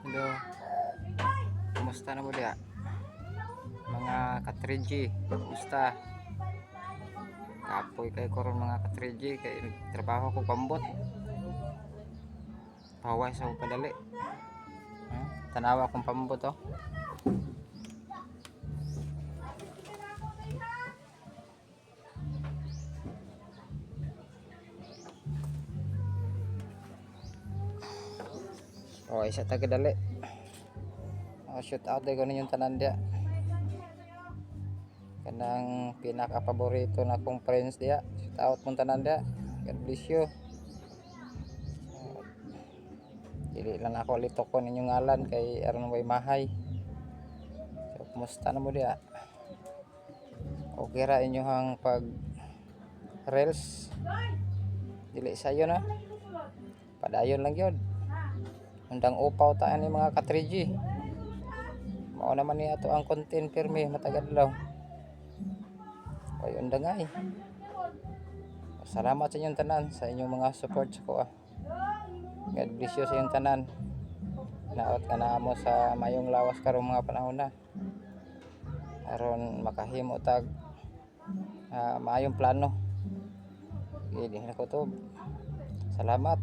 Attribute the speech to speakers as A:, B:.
A: Hello, kumusta na mo diya? Mga ka-3G, kumusta? Kapoy kay koron mga ka-3G kay trabaho ko pambot. Paway sa ko kadali. Tanawa kong pambot oh. Oh, isa taga dali. Oh, shoot out day ko ninyong tanan diya. Kanang pinaka paborito na kong friends diya. Shoot out mong tanan diya. God bless you. Dili lang ako litok ko ninyong ngalan kay aron way mahay. So, kumusta na mo diya? Okay ra inyohang pag reels. Dili sayo na. Padayon lang yun. Undang upaw ta ani mga ka-3G. Mao naman ni ato ang content pirmi matagal daw. Kay undang ay. Salamat sa inyong tanan sa inyong mga support sa ko ah. God bless you sa inyong tanan. Naot ka na mo sa mayong lawas karong mga panahon na. Aron makahimo tag mayong plano. Hindi na ko to. Salamat.